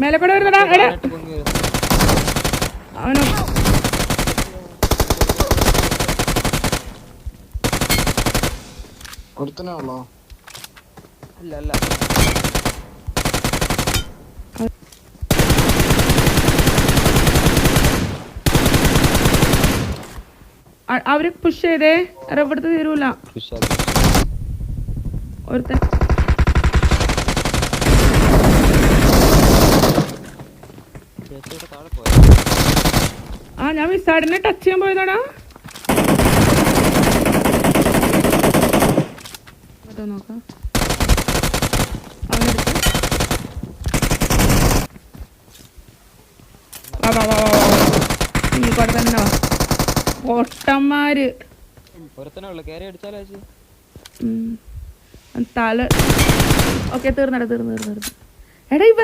മേലക്കൂടെ വരുന്നടാ. എടാ അവനോ ഒരുത്തനാണല്ലോ. അല്ല അല്ല അവര് പുഷ് ചെയ്തേ. ഇവിടുത്തെ തീരൂല. ഒരുത്തൻ ഞാൻ വിസാഡിനെ ടച്ച് ചെയ്യാൻ പോയതാടാ. നോക്കാം ഇങ്ങോട്ട് തന്നെ പൊട്ടന്മാര് തല. ഓക്കെ തീർന്നടാ തീർന്നു. എടാ ഇവ